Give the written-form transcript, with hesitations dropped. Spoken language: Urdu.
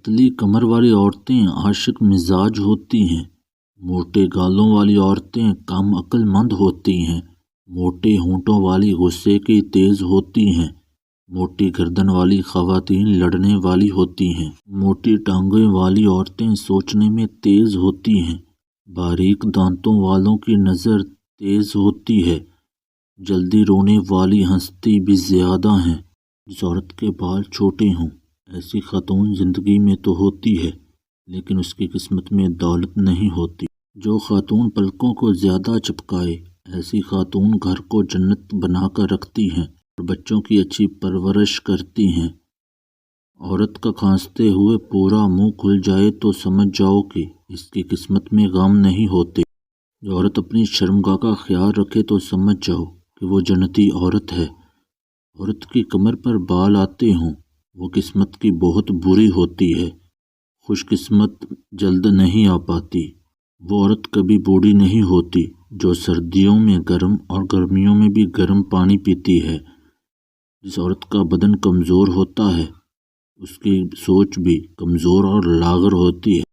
پتلی کمر والی عورتیں عاشق مزاج ہوتی ہیں، موٹے گالوں والی عورتیں کم عقل مند ہوتی ہیں، موٹے ہونٹوں والی غصے کی تیز ہوتی ہیں، موٹی گردن والی خواتین لڑنے والی ہوتی ہیں، موٹی ٹانگیں والی عورتیں سوچنے میں تیز ہوتی ہیں، باریک دانتوں والوں کی نظر تیز ہوتی ہے، جلدی رونے والی ہنستی بھی زیادہ ہیں۔ جس عورت کے بال چھوٹے ہوں ایسی خاتون زندگی میں تو ہوتی ہے لیکن اس کی قسمت میں دولت نہیں ہوتی۔ جو خاتون پلکوں کو زیادہ چپکائے ایسی خاتون گھر کو جنت بنا کر رکھتی ہیں اور بچوں کی اچھی پرورش کرتی ہیں۔ عورت کا کھانستے ہوئے پورا منہ کھل جائے تو سمجھ جاؤ کہ اس کی قسمت میں غم نہیں ہوتے۔ جو عورت اپنی شرمگاہ کا خیال رکھے تو سمجھ جاؤ کہ وہ جنتی عورت ہے۔ عورت کی کمر پر بال آتے ہوں وہ قسمت کی بہت بری ہوتی ہے۔ خوش قسمت جلد نہیں آ پاتی۔ وہ عورت کبھی بوڑھی نہیں ہوتی جو سردیوں میں گرم اور گرمیوں میں بھی گرم پانی پیتی ہے۔ جس عورت کا بدن کمزور ہوتا ہے اس کی سوچ بھی کمزور اور لاغر ہوتی ہے۔